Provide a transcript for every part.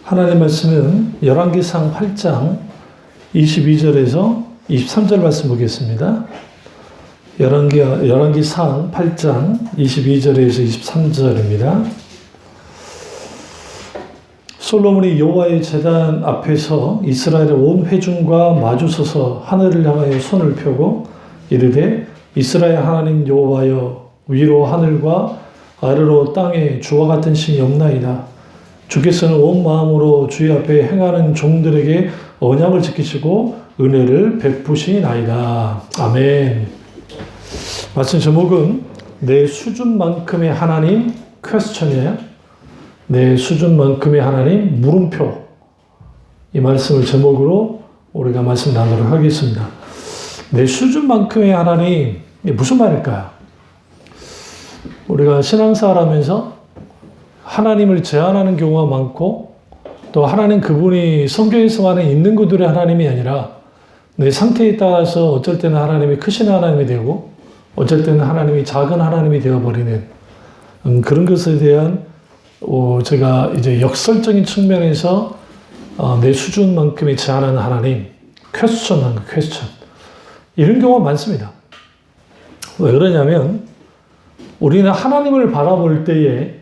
하나님 말씀은 열왕기상 8장 22절에서 23절 말씀 보겠습니다. 열왕기상 8장 22절에서 23절입니다. 솔로몬이 여호와의 제단 앞에서 이스라엘의 온 회중과 마주서서 하늘을 향하여 손을 펴고 이르되 이스라엘 하나님 여호와여 위로 하늘과 아래로 땅에 주와 같은 신이 없나이다. 주께서는 온 마음으로 주의 앞에 행하는 종들에게 언약을 지키시고 은혜를 베푸시나이다. 아멘. 말씀 제목은 내 수준만큼의 하나님 퀘스천이에요. 내 수준만큼의 하나님 물음표. 이 말씀을 제목으로 우리가 말씀 나누도록 하겠습니다. 내 수준만큼의 하나님, 이게 무슨 말일까요? 우리가 신앙생활하면서 하나님을 제한하는 경우가 많고 또 하나님 그분이 성경에서만은 있는 그들의 하나님이 아니라 내 상태에 따라서 어쩔 때는 하나님이 크신 하나님이 되고 어쩔 때는 하나님이 작은 하나님이 되어버리는 그런 것에 대한 제가 이제 역설적인 측면에서 내 수준만큼의 제한하는 하나님 퀘스천한 거 퀘스천 이런 경우가 많습니다. 왜 그러냐면 우리는 하나님을 바라볼 때에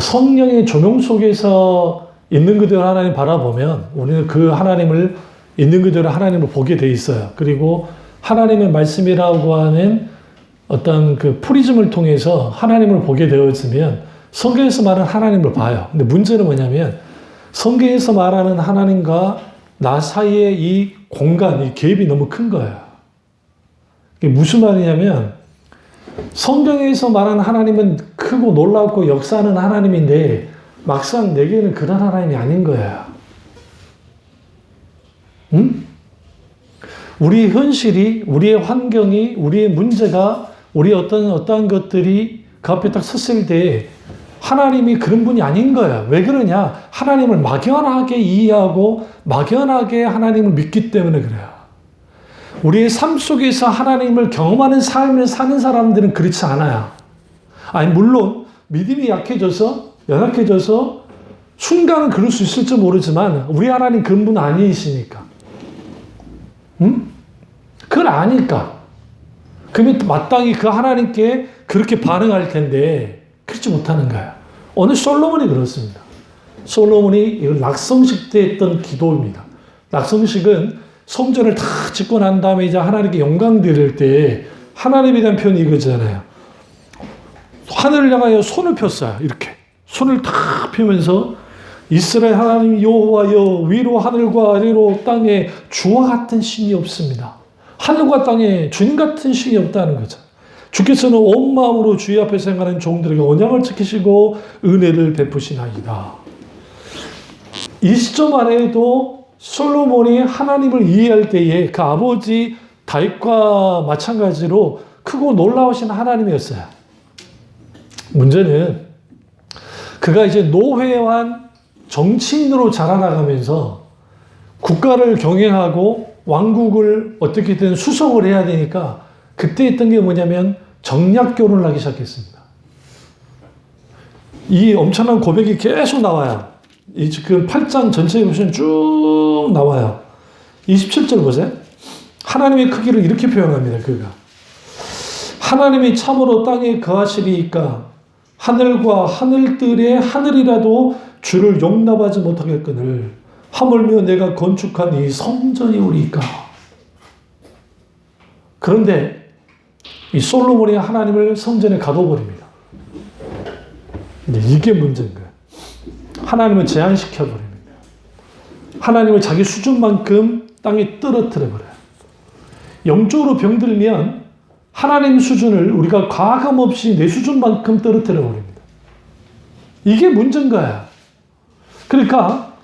성령의 조명 속에서 있는 그대로 하나님 바라보면 우리는 그 하나님을 있는 그대로 하나님을 보게 돼 있어요. 그리고 하나님의 말씀이라고 하는 어떤 그 프리즘을 통해서 하나님을 보게 되었으면 성경에서 말하는 하나님을 봐요. 근데 문제는 뭐냐면 성경에서 말하는 하나님과 나 사이의 이 공간, 이 갭이 너무 큰 거예요. 이게 무슨 말이냐면 성경에서 말하는 하나님은 크고 놀랍고 역사하는 하나님인데 막상 내게는 그런 하나님이 아닌 거예요. 응? 우리의 현실이, 우리의 환경이, 우리의 문제가, 우리의 어떠한 것들이 그 앞에 딱 섰을 때 하나님이 그런 분이 아닌 거예요. 왜 그러냐? 하나님을 막연하게 이해하고 막연하게 하나님을 믿기 때문에 그래요. 우리의 삶 속에서 하나님을 경험하는 삶을 사는 사람들은 그렇지 않아요. 아니, 물론 믿음이 약해져서, 연약해져서 순간은 그럴 수 있을지 모르지만 우리 하나님 그런 분 아니시니까. 응? 그걸 아니까. 그러면 마땅히 그 하나님께 그렇게 반응할 텐데 그렇지 못하는 거예요. 오늘 솔로몬이 그렇습니다. 솔로몬이 이걸 낙성식 때 했던 기도입니다. 낙성식은 성전을 다 짓고 난 다음에 이제 하나님께 영광 드릴 때 하나님에 대한 표현이 이거잖아요. 하늘을 향하여 손을 폈어요. 이렇게 손을 탁 펴면서 이스라엘 하나님 여호와여 위로 하늘과 아래로 땅에 주와 같은 신이 없습니다. 하늘과 땅에 주님 같은 신이 없다는 거죠. 주께서는 온 마음으로 주의 앞에서 행하는 종들에게 언약을 지키시고 은혜를 베푸시나이다. 이 시점 안에도 솔로몬이 하나님을 이해할 때에 그 아버지 다윗과 마찬가지로 크고 놀라우신 하나님이었어요. 문제는 그가 이제 노회한 정치인으로 자라나가면서 국가를 경영하고 왕국을 어떻게든 수성을 해야 되니까 그때 했던 게 뭐냐면 정략 결혼을 하기 시작했습니다. 이 엄청난 고백이 계속 나와요. 이 지금 8장 전체에 보시면 쭉 나와요. 27절 보세요. 하나님의 크기를 이렇게 표현합니다. 그가 하나님이 참으로 땅에 거하시리이까 하늘과 하늘들의 하늘이라도 주를 용납하지 못하겠거늘 하물며 내가 건축한 이 성전이 오리이까. 그런데 이 솔로몬이 하나님을 성전에 가둬버립니다. 이게 문제인 거예요. 하나님을 제한시켜버립니다. 하나님을 자기 수준만큼 땅에 떨어뜨려버려요. 영적으로 병들면 하나님 수준을 우리가 과감 없이 내 수준만큼 떨어뜨려버립니다. 이게 문제인 거야. 그러니까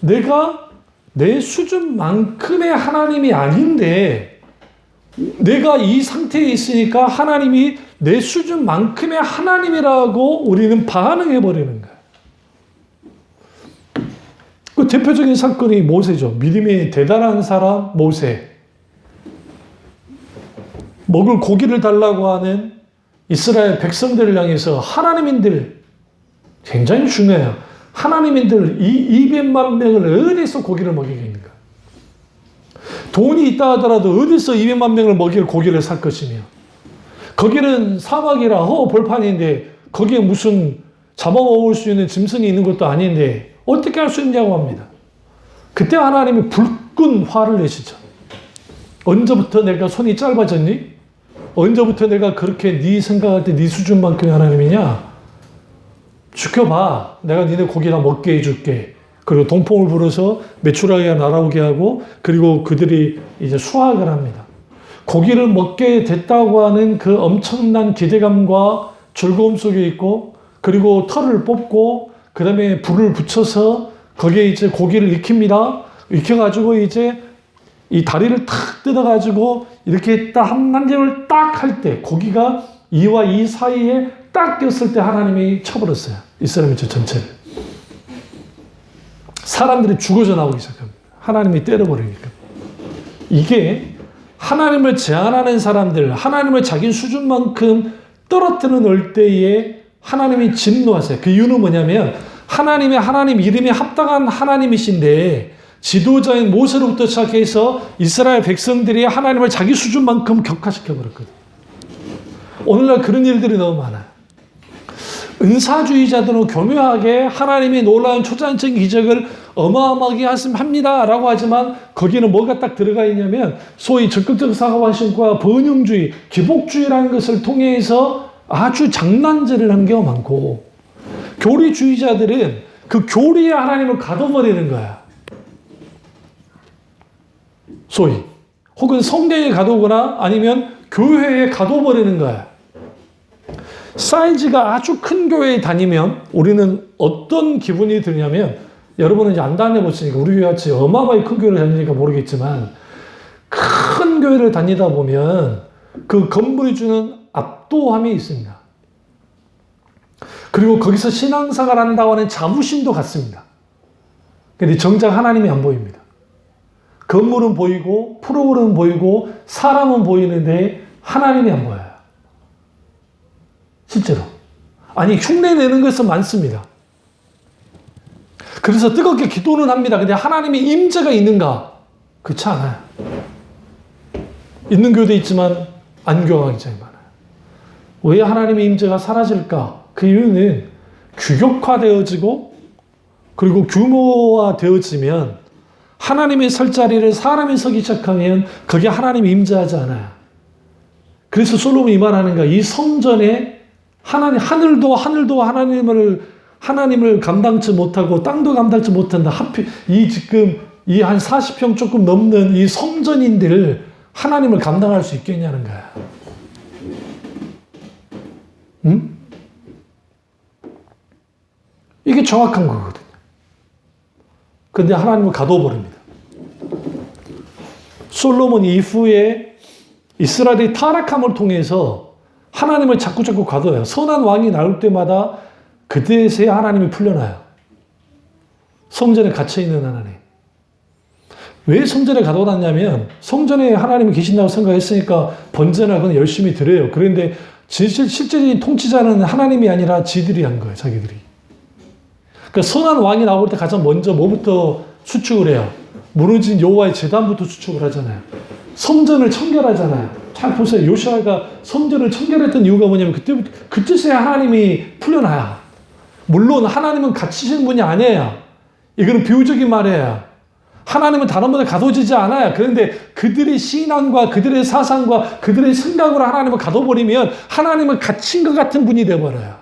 내가 내 수준만큼의 하나님이 아닌데 내가 이 상태에 있으니까 하나님이 내 수준만큼의 하나님이라고 우리는 반응해버리는 거야. 그 대표적인 사건이 모세죠. 믿음이 대단한 사람 모세. 먹을 고기를 달라고 하는 이스라엘 백성들을 향해서 하나님인들 굉장히 중요해요. 하나님인들 이 200만 명을 어디서 고기를 먹이겠는가? 돈이 있다 하더라도 어디서 200만 명을 먹일 고기를 살 것이며, 거기는 사막이라 벌판인데 거기에 무슨 잡아먹을 수 있는 짐승이 있는 것도 아닌데 어떻게 할 수 있냐고 합니다. 그때 하나님이 불끈 화를 내시죠. 언제부터 내가 손이 짧아졌니? 언제부터 내가 그렇게 네 생각할 때 네 수준만큼의 하나님이냐? 지켜봐. 내가 니네 고기 다 먹게 해줄게. 그리고 동풍을 불어서 메추라기가 날아오게 하고, 그리고 그들이 이제 수확을 합니다. 고기를 먹게 됐다고 하는 그 엄청난 기대감과 즐거움 속에 있고, 그리고 털을 뽑고, 그 다음에 불을 붙여서 거기에 이제 고기를 익힙니다. 익혀가지고 이제 이 다리를 탁 뜯어가지고 이렇게 딱 한 점을 딱 할 때, 고기가 이와 이 사이에 딱 꼈을 때 하나님이 쳐버렸어요. 이스라엘 민족 전체를. 사람들이 죽어져 나오기 시작합니다. 하나님이 때려버리니까. 이게 하나님을 제한하는 사람들, 하나님을 자기 수준만큼 떨어뜨려 때에 하나님이 진노하세요. 그 이유는 뭐냐면 하나님 이름이 합당한 하나님이신데 지도자인 모세로부터 시작해서 이스라엘 백성들이 하나님을 자기 수준만큼 격화시켜버렸거든요. 오늘날 그런 일들이 너무 많아요. 은사주의자들은 교묘하게 하나님이 놀라운 초자연적인 기적을 어마어마하게 합니다 라고 하지만 거기는 뭐가 딱 들어가 있냐면 소위 적극적 사고방식과 번영주의, 기복주의라는 것을 통해서 아주 장난질을 하는 경우가 많고, 교리주의자들은 그 교리에 하나님을 가둬버리는 거야. 소위 혹은 성경에 가두거나 아니면 교회에 가둬버리는 거야. 사이즈가 아주 큰 교회에 다니면 우리는 어떤 기분이 드냐면, 여러분은 이제 안 다녀보시니까 우리 교회 같이 어마어마하게 큰 교회를 다니니까 모르겠지만, 큰 교회를 다니다 보면 그 건물이 주는 압도함이 있습니다. 그리고 거기서 신앙생활을 한다고 하는 자부심도 같습니다. 근데 정작 하나님이 안 보입니다. 건물은 보이고 프로그램은 보이고 사람은 보이는데 하나님이 안 보여요. 실제로. 아니, 흉내내는 것은 많습니다. 그래서 뜨겁게 기도는 합니다. 근데 하나님의 임재가 있는가? 그렇지 않아요. 있는 교회도 있지만 안 교회가 굉장히 많아요. 왜 하나님의 임재가 사라질까? 그 이유는 규격화되어지고 그리고 규모화되어지면 하나님의 설 자리를 사람이 서기 시작하면 거기에 하나님이 임재하지 않아요. 그래서 솔로몬이 말하는 거야. 이 성전에 하늘도 하나님을 감당치 못하고 땅도 감당치 못한다. 하필 지금 이 한 40평 조금 넘는 이 성전인들 하나님을 감당할 수 있겠냐는 거야. 응? 이게 정확한 거거든요. 근데 하나님을 가둬버립니다. 솔로몬 이후에 이스라엘의 타락함을 통해서 하나님을 자꾸 가둬요. 선한 왕이 나올 때마다 그때서야 하나님이 풀려나요. 성전에 갇혀있는 하나님. 왜 성전에 가둬놨냐면 성전에 하나님이 계신다고 생각했으니까 번제나 그건 열심히 드려요. 그런데 실제적인 통치자는 하나님이 아니라 지들이 한 거예요. 자기들이. 그러니까 선한 왕이 나올 때 가장 먼저 뭐부터 수축을 해요? 무너진 여호와의 제단부터 수축을 하잖아요. 성전을 청결하잖아요. 잘 보세요. 요시아가 성전을 청결했던 이유가 뭐냐면 그때서야 하나님이 풀려나요. 물론 하나님은 갇히신 분이 아니에요. 이거는 비유적인 말이에요. 하나님은 다른 분에 가둬지지 않아요. 그런데 그들의 신앙과 그들의 사상과 그들의 생각으로 하나님을 가둬버리면 하나님은 갇힌 것 같은 분이 되어버려요.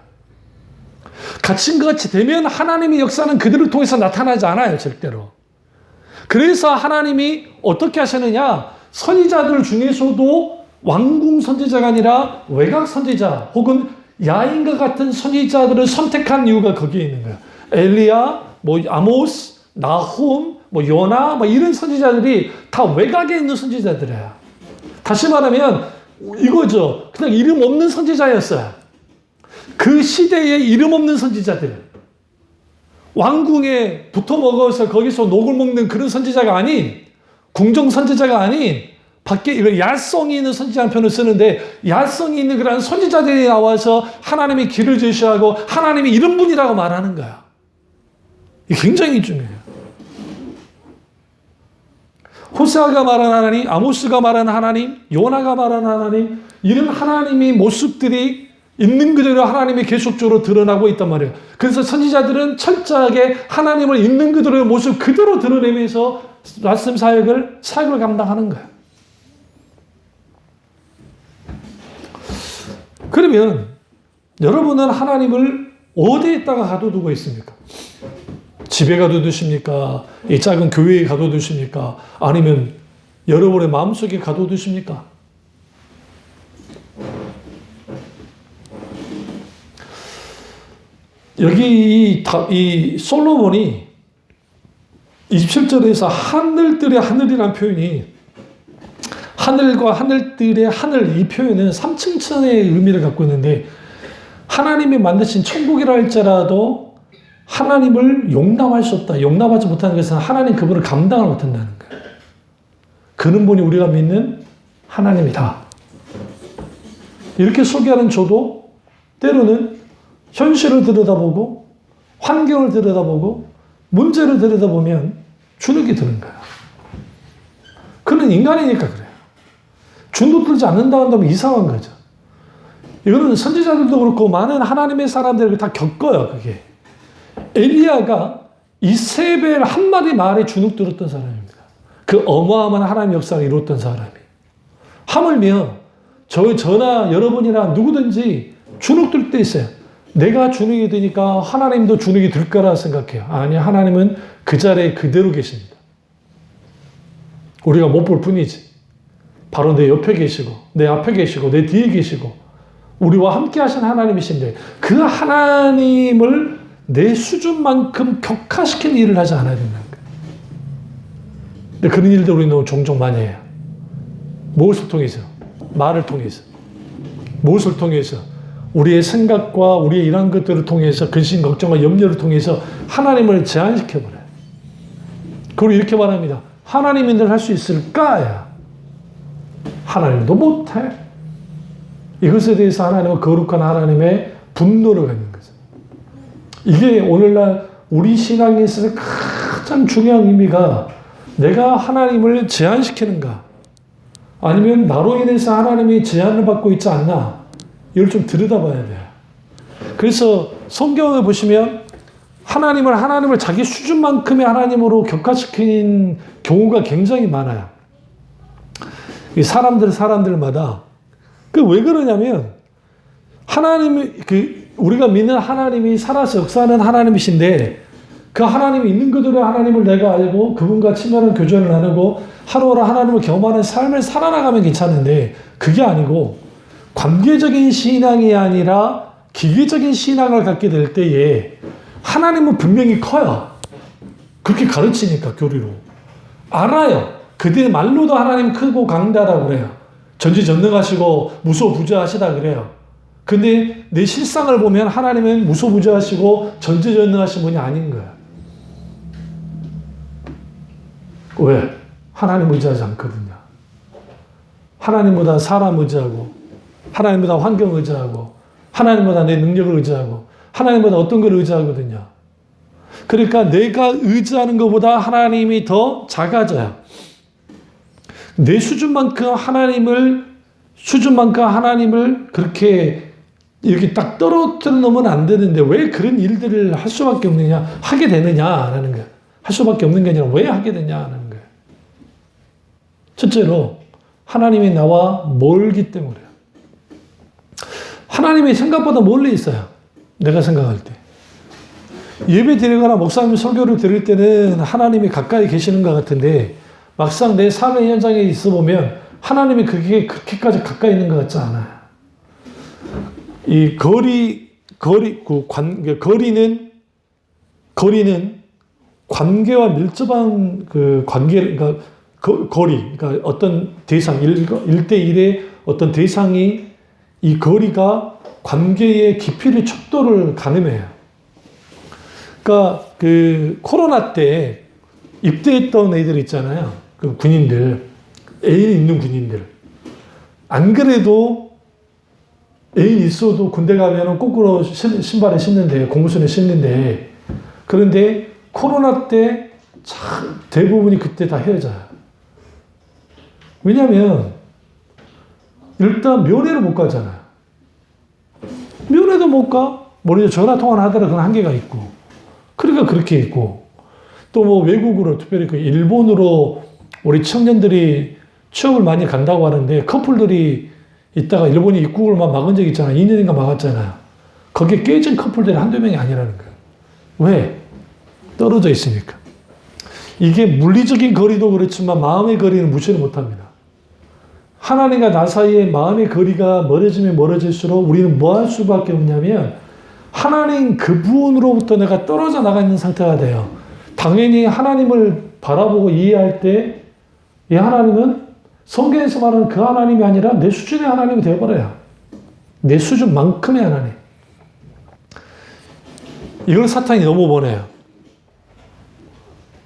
갇힌 것 같이 되면 하나님의 역사는 그들을 통해서 나타나지 않아요. 절대로. 그래서 하나님이 어떻게 하시느냐? 선지자들 중에서도 왕궁 선지자가 아니라 외곽 선지자 혹은 야인과 같은 선지자들을 선택한 이유가 거기에 있는 거예요. 엘리야, 아모스, 나훔, 요나, 이런 선지자들이 다 외곽에 있는 선지자들이에요. 다시 말하면 이거죠. 그냥 이름 없는 선지자였어요. 그 시대에 이름 없는 선지자들. 왕궁에 붙어 먹어서 거기서 녹을 먹는 그런 선지자가 아닌, 궁정 선지자가 아닌, 밖에 이거 야성이 있는 선지자라는 표현을 쓰는데, 야성이 있는 그런 선지자들이 나와서 하나님의 길을 제시하고 하나님이 이런 분이라고 말하는 거야. 이게 굉장히 중요해요. 호세아가 말한 하나님, 아모스가 말한 하나님, 요나가 말한 하나님, 이런 하나님의 모습들이 있는 그대로 하나님이 계속적으로 드러나고 있단 말이에요. 그래서 선지자들은 철저하게 하나님을 있는 그대로의 모습 그대로 드러내면서 말씀 사역을 감당하는 거예요. 그러면 여러분은 하나님을 어디에다가 가둬두고 있습니까? 집에 가둬두십니까? 이 작은 교회에 가둬두십니까? 아니면 여러분의 마음속에 가둬두십니까? 여기 이 솔로몬이 27절에서 하늘들의 하늘이라는 표현이 하늘과 하늘들의 하늘 이 표현은 3층천의 의미를 갖고 있는데 하나님이 만드신 천국이라 할지라도 하나님을 용납할 수 없다. 용납하지 못하는 것은 하나님 그분을 감당을 못한다는 거예요. 그는 분이 우리가 믿는 하나님이다. 이렇게 소개하는 저도 때로는 현실을 들여다보고 환경을 들여다보고 문제를 들여다보면 주눅이 드는 거예요. 그는 인간이니까 그래요. 주눅 들지 않는다 한다면 이상한 거죠. 이거는 선지자들도 그렇고 많은 하나님의 사람들이 다 겪어요. 그게. 엘리야가 이세벨 한마디 말에 주눅 들었던 사람입니다. 그 어마어마한 하나님의 역사를 이뤘던 사람이. 하물며 저나 여러분이나 누구든지 주눅 들 때 있어요. 내가 주눅이 드니까 하나님도 주눅이 들 거라 생각해요. 아니, 하나님은 그 자리에 그대로 계십니다. 우리가 못 볼 뿐이지. 바로 내 옆에 계시고 내 앞에 계시고 내 뒤에 계시고 우리와 함께 하신 하나님이신데 그 하나님을 내 수준만큼 격화시키는 일을 하지 않아야 된다는 거예요. 근데 그런 일들 우리는 종종 많이 해요. 무엇을 통해서? 말을 통해서. 무엇을 통해서? 우리의 생각과 우리의 이런 것들을 통해서 근심, 걱정과 염려를 통해서 하나님을 제한시켜버려요. 그리고 이렇게 말합니다. 하나님이 늘 할 수 있을까야? 하나님도 못해. 이것에 대해서 하나님은 거룩한 하나님의 분노를 갖는 거죠. 이게 오늘날 우리 신앙에 있어서 가장 중요한 의미가 내가 하나님을 제한시키는가 아니면 나로 인해서 하나님이 제한을 받고 있지 않나 이걸 좀 들여다봐야 돼요. 그래서 성경을 보시면 하나님을 자기 수준만큼의 하나님으로 격화시키는 경우가 굉장히 많아요. 이 사람들마다 왜 그러냐면 우리가 믿는 하나님이 살아서 역사하는 하나님이신데 그 하나님이 있는 그대로 하나님을 내가 알고 그분과 친밀한 교제를 나누고 하루하루 하나님을 경험하는 삶을 살아나가면 괜찮은데 그게 아니고 관계적인 신앙이 아니라 기계적인 신앙을 갖게 될 때에 하나님은 분명히 커요. 그렇게 가르치니까 교리로. 알아요. 그들 말로도 하나님 크고 강다라고 그래요. 전지전능하시고 무소부재하시다 그래요. 근데 내 실상을 보면 하나님은 무소부재하시고 전지전능하신 분이 아닌 거야. 왜? 하나님 의지하지 않거든요. 하나님보다 사람 의지하고 하나님보다 환경 의지하고 하나님보다 내 능력을 의지하고 하나님보다 어떤 걸 의지하거든요. 그러니까 내가 의지하는 것보다 하나님이 더 작아져요. 내 수준만큼 하나님을 그렇게 이렇게 딱 떨어뜨려 놓으면 안 되는데 왜 그런 일들을 할 수밖에 없느냐, 하게 되느냐라는 거예요. 할 수밖에 없는 게 아니라 왜 하게 되냐라는 거예요. 첫째로 하나님이 나와 멀기 때문에요. 하나님이 생각보다 멀리 있어요. 내가 생각할 때. 예배 드리거나 목사님 설교를 드릴 때는 하나님이 가까이 계시는 것 같은데 막상 내 삶의 현장에 있어 보면 하나님이 그렇게까지 가까이 있는 것 같지 않아요. 이 거리는 관계와 밀접한 그 관계, 그러니까 그러니까 어떤 대상, 1대1의 어떤 대상이 이 거리가 관계의 깊이를 척도를 가늠해요. 그러니까 그 코로나 때 입대했던 애들 있잖아요. 그 군인들, 애인 있는 군인들. 안 그래도 애인 있어도 군대 가면은 거꾸로 신발을 신는데, 고무신을 신는데, 그런데 코로나 때 참 대부분이 그때 다 헤어져요. 왜냐하면 일단 면회를 못 가잖아요. 면회도 못 가. 먼저 전화 통화를 하더라도 그런 한계가 있고. 그러니까 그렇게 있고. 또 뭐 외국으로 특별히 그 일본으로 우리 청년들이 취업을 많이 간다고 하는데 커플들이 있다가 일본이 입국을 막 막은 적 있잖아요. 2년인가 막았잖아요. 거기에 깨진 커플들이 한두 명이 아니라는 거예요. 왜? 떨어져 있으니까. 이게 물리적인 거리도 그렇지만 마음의 거리는 무시를 못합니다. 하나님과 나 사이에 마음의 거리가 멀어지면 멀어질수록 우리는 뭐 할 수밖에 없냐면 하나님 그분으로부터 내가 떨어져 나가 있는 상태가 돼요. 당연히 하나님을 바라보고 이해할 때 이 하나님은 성경에서 말하는 그 하나님이 아니라 내 수준의 하나님이 되어버려요. 내 수준만큼의 하나님. 이걸 사탄이 너무 원해요.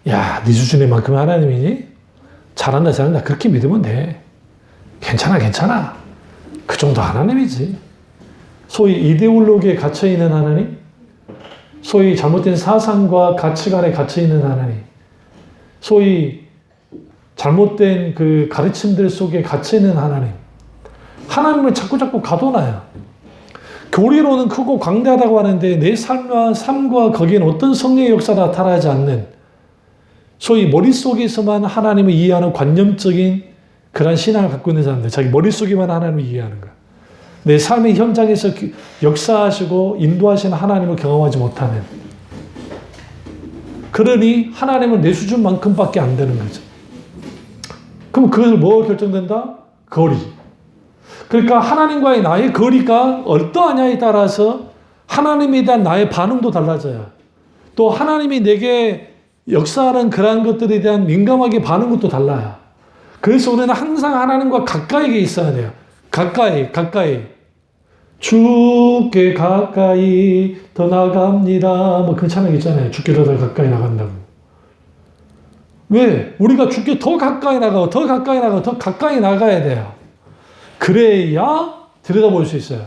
야, 네 수준의 만큼의 하나님이니? 잘한다, 잘한다. 그렇게 믿으면 돼. 괜찮아, 괜찮아. 그 정도 하나님이지. 소위 이데올로기에 갇혀있는 하나님, 소위 잘못된 사상과 가치관에 갇혀있는 하나님, 소위 잘못된 그 가르침들 속에 갇혀있는 하나님, 하나님을 자꾸 가둬놔요. 교리로는 크고 광대하다고 하는데 내 삶과 거기엔 어떤 성령의 역사가 나타나지 않는 소위 머릿속에서만 하나님을 이해하는 관념적인 그런 신앙을 갖고 있는 사람들, 자기 머릿속에만 하나님을 이해하는 거야. 내 삶의 현장에서 역사하시고 인도하시는 하나님을 경험하지 못하는. 그러니 하나님은 내 수준만큼밖에 안 되는 거죠. 그럼 그것을 뭐 결정된다? 거리. 그러니까 하나님과의 나의 거리가 어떠하냐에 따라서 하나님에 대한 나의 반응도 달라져요. 또 하나님이 내게 역사하는 그러한 것들에 대한 민감하게 반응 것도 달라요. 그래서 우리는 항상 하나님과 가까이에 있어야 돼요. 가까이. 주께 가까이 더 나갑니다. 뭐 그 찬양 있잖아요. 주께 더 가까이 나간다고. 왜? 우리가 주께 더 가까이 나가고 더 가까이 나가야 돼요. 그래야 들여다볼 수 있어요.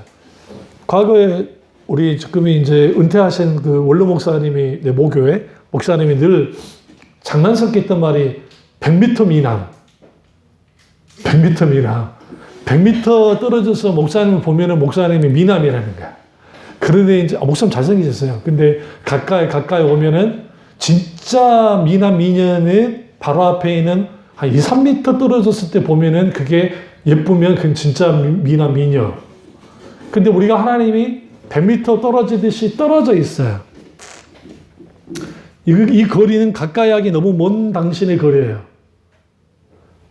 과거에 우리 지금 이제 은퇴하신 그 원로 목사님이, 내 모교회 목사님이 늘 장난스럽게 했던 말이 100m 미남. 100m 미남. 100m 떨어져서 목사님을 보면은 목사님이 미남이라는 거야. 그런데 이제, 목사님 잘생기셨어요. 근데 가까이 오면은 진짜 미남 미녀는 바로 앞에 있는 한 2, 3m 떨어졌을 때 보면은 그게 예쁘면 그건 진짜 미남 미녀. 근데 우리가 하나님이 100m 떨어지듯이 떨어져 있어요. 이 거리는 가까이 하기 너무 먼 당신의 거리예요.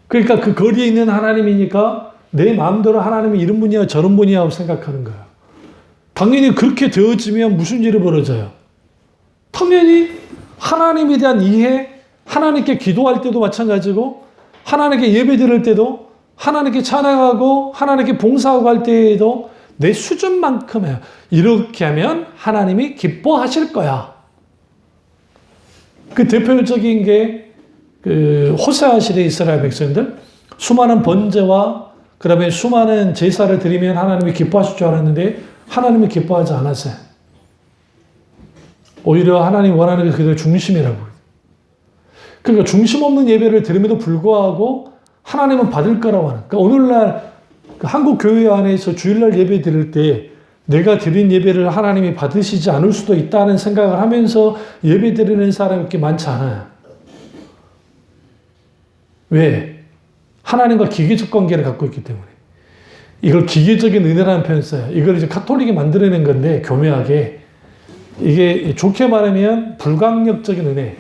그러니까 그 거리에 있는 하나님이니까 내 마음대로 하나님이 이런 분이야 저런 분이야 하고 생각하는 거야. 당연히 그렇게 되어지면 무슨 일이 벌어져요? 당연히 하나님에 대한 이해, 하나님께 기도할 때도 마찬가지고 하나님께 예배 드릴 때도 하나님께 찬양하고 하나님께 봉사하고 할 때에도 내 수준만큼이에요. 이렇게 하면 하나님이 기뻐하실 거야. 그 대표적인 게 그 호세아 시대 이스라엘 백성들 수많은 번제와 그다음에 수많은 제사를 드리면 하나님이 기뻐하실 줄 알았는데 하나님이 기뻐하지 않았어요. 오히려 하나님 원하는 게 그들 중심이라고. 그러니까 중심 없는 예배를 드림에도 불구하고 하나님은 받을 거라고 하는. 그러니까 오늘날 그 한국 교회 안에서 주일날 예배 드릴 때 내가 드린 예배를 하나님이 받으시지 않을 수도 있다는 생각을 하면서 예배 드리는 사람이 그렇게 많지 않아요. 왜? 하나님과 기계적 관계를 갖고 있기 때문에. 이걸 기계적인 은혜라는 표현을 써요. 이걸 이제 카톨릭이 만들어낸 건데, 교묘하게. 이게 좋게 말하면 불강력적인 은혜.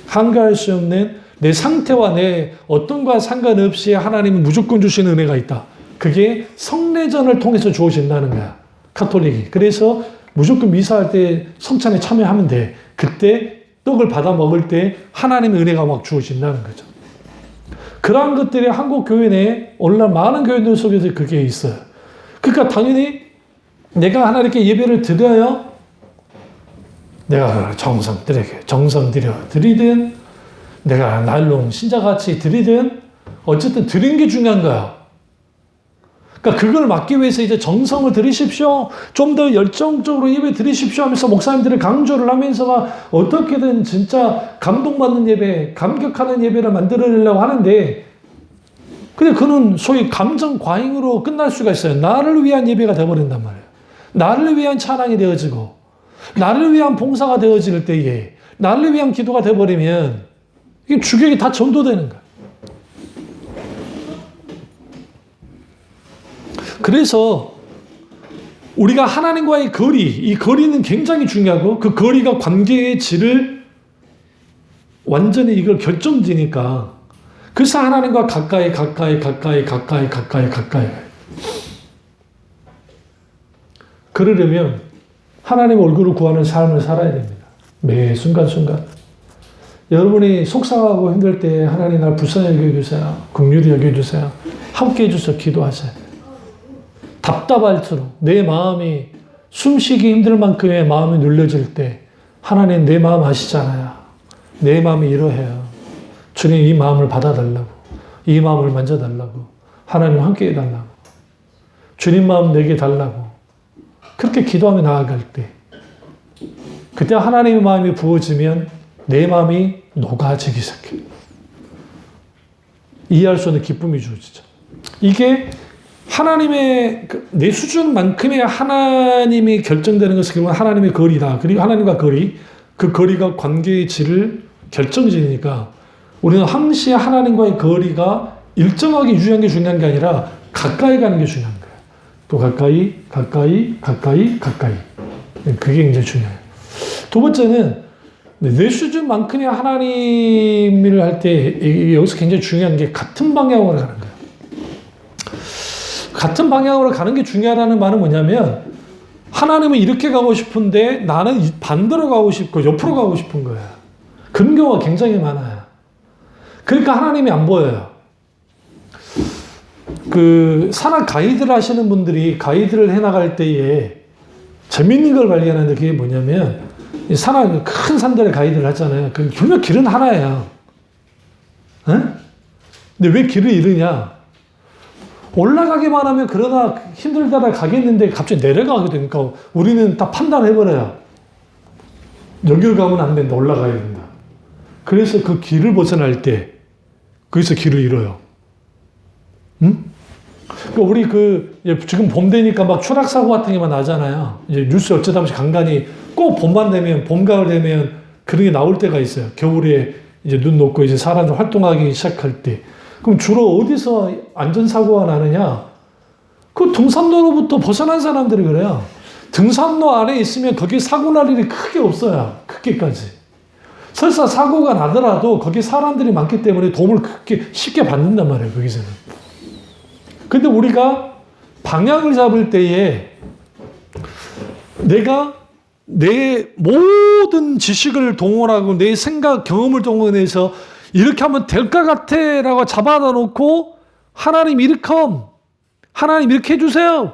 한가할 수 없는 내 상태와 내 어떤 거와 상관없이 하나님은 무조건 주시는 은혜가 있다. 그게 성례전을 통해서 주어진다는 거야. 카톨릭이. 그래서 무조건 미사할 때 성찬에 참여하면 돼. 그때 떡을 받아 먹을 때 하나님의 은혜가 막 주어진다는 거죠. 그러한 것들이 한국 교회 내에 오늘날 많은 교회들 속에서 그게 있어요. 그러니까 당연히 내가 하나님께 예배를 드려요. 내가 정성 드리든 내가 날롱 신자같이 드리든 어쨌든 드린 게 중요한 거야. 그러니까 그걸 막기 위해서 이제 정성을 들이십시오. 좀 더 열정적으로 예배 드리십시오 하면서 목사님들이 강조를 하면서 막 어떻게든 진짜 감동받는 예배, 감격하는 예배를 만들어내려고 하는데, 근데 그는 소위 감정 과잉으로 끝날 수가 있어요. 나를 위한 예배가 되어버린단 말이에요. 나를 위한 찬양이 되어지고, 나를 위한 봉사가 되어질 때에, 나를 위한 기도가 되어버리면 이게 주객이 다 전도되는 거예요. 그래서 우리가 하나님과의 거리, 이 거리는 굉장히 중요하고 그 거리가 관계의 질을 완전히 이걸 결정지니까 그래서 하나님과 가까이 그러려면 하나님 얼굴을 구하는 삶을 살아야 됩니다. 매 순간순간. 여러분이 속상하고 힘들 때 하나님 날 불쌍히 여겨주세요. 긍휼히 여겨주세요. 함께 해주세요. 기도하세요. 답답할수록 내 마음이 숨쉬기 힘들 만큼의 마음이 눌려질 때 하나님 내 마음 아시잖아요. 내 마음이 이러해요. 주님 이 마음을 받아달라고. 이 마음을 만져달라고. 하나님 함께 해달라고. 주님 마음 내게 달라고. 그렇게 기도하며 나아갈 때 그때 하나님의 마음이 부어지면 내 마음이 녹아지기 시작해요. 이해할 수 없는 기쁨이 주어지죠. 이게 하나님의 내 수준만큼의 하나님이 결정되는 것은 결국 하나님의 거리다. 그리고 하나님과 거리, 그 거리가 관계의 질을 결정지니까 우리는 항시 하나님과의 거리가 일정하게 유지하는 게 중요한 게 아니라 가까이 가는 게 중요한 거예요. 또 가까이. 그게 굉장히 중요해요. 두 번째는 내 수준만큼의 하나님을 할 때 여기서 굉장히 중요한 게 같은 방향으로 가는 거예요. 같은 방향으로 가는 게 중요하다는 말은 뭐냐면 하나님은 이렇게 가고 싶은데 나는 반대로 가고 싶고 옆으로 가고 싶은 거야. 그런 경우가 굉장히 많아요. 그러니까 하나님이 안 보여요. 그 산악 가이드를 하시는 분들이 가이드를 해나갈 때에 재밌는 걸 발견하는데 그게 뭐냐면 산악 큰 산들의 가이드를 하잖아요. 분명 길은 하나예요. 에? 근데 왜 길을 잃으냐? 올라가기만 하면 그러다 힘들다가 가겠는데 갑자기 내려가게 되니까 우리는 다 판단해버려요. 여기를 가면 안 된다. 올라가야 된다. 그래서 그 길을 벗어날 때 거기서 길을 잃어요. 응? 그러니까 우리 지금 봄 되니까 막 추락사고 같은 게 막 나잖아요. 이제 뉴스 어쩌다 보면 간간히 꼭 봄만 되면, 봄, 가을 되면 그런 게 나올 때가 있어요. 겨울에 이제 눈 녹고 이제 사람들 활동하기 시작할 때. 그럼 주로 어디서 안전사고가 나느냐? 그 등산로로부터 벗어난 사람들이 그래요. 등산로 안에 있으면 거기 사고 날 일이 크게 없어요. 크게까지. 설사 사고가 나더라도 거기 사람들이 많기 때문에 도움을 그렇게 쉽게 받는단 말이에요. 거기서는. 근데 우리가 방향을 잡을 때에 내가 내 모든 지식을 동원하고 내 생각, 경험을 동원해서 이렇게 하면 될 것 같아 라고 잡아다 놓고 하나님 이렇게 해주세요.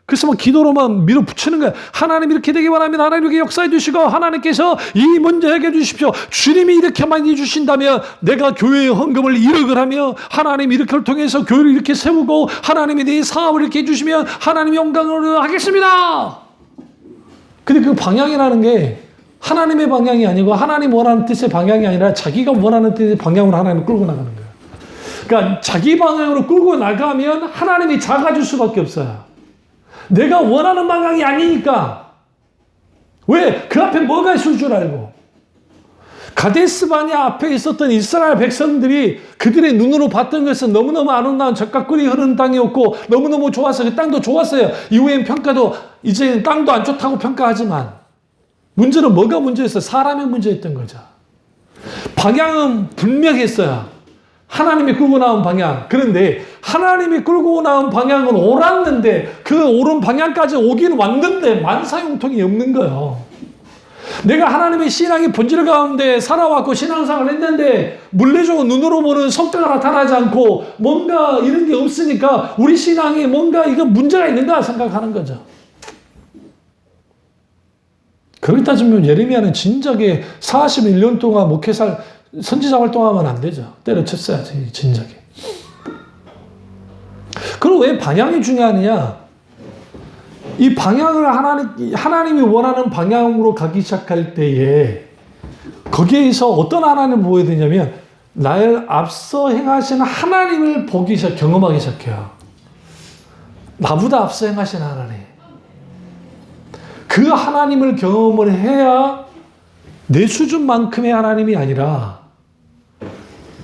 그래서 막 기도로만 밀어붙이는 거야. 하나님 이렇게 되기 원합니다. 하나님 이렇게 역사해 주시고 하나님께서 이 문제 해결해 주십시오. 주님이 이렇게만 해주신다면 내가 교회의 헌금을 1억을 하며 하나님 이렇게 통해서 교회를 이렇게 세우고 하나님이 내 사업을 이렇게 해주시면 하나님 영광으로 하겠습니다. 근데 그 방향이라는 게 하나님의 방향이 아니고 하나님 원하는 뜻의 방향이 아니라 자기가 원하는 뜻의 방향으로 하나님을 끌고 나가는 거예요. 그러니까 자기 방향으로 끌고 나가면 하나님이 작아질 수밖에 없어요. 내가 원하는 방향이 아니니까. 왜? 그 앞에 뭐가 있을 줄 알고. 가데스바냐 앞에 있었던 이스라엘 백성들이 그들의 눈으로 봤던 것은 너무너무 아름다운 젖과 꿀이 흐르는 땅이었고 너무너무 좋아서 그 땅도 좋았어요. 이후엔 평가도 이제 땅도 안 좋다고 평가하지만 문제는 뭐가 문제였어요? 사람의 문제였던 거죠. 방향은 분명했어요. 하나님이 끌고 나온 방향. 그런데 하나님이 끌고 나온 방향은 옳았는데 그 옳은 방향까지 오긴 왔는데 만사형통이 없는 거예요. 내가 하나님의 신앙의 본질 가운데 살아왔고 신앙생활을 했는데 물리적으로 눈으로 보는 성과가 나타나지 않고 뭔가 이런 게 없으니까 우리 신앙에 뭔가 이거 문제가 있는가 생각하는 거죠. 그렇게 따지면 예레미야는 진작에 41년 동안 목회사 선지자 활동하면 안 되죠. 때려쳤어야지 진작에. 그럼 왜 방향이 중요하느냐? 이 방향을 하나님이 원하는 방향으로 가기 시작할 때에 거기에서 어떤 하나님을 보게 되냐면 나를 앞서 행하신 하나님을 경험하기 시작해요. 나보다 앞서 행하신 하나님. 그 하나님을 경험을 해야 내 수준만큼의 하나님이 아니라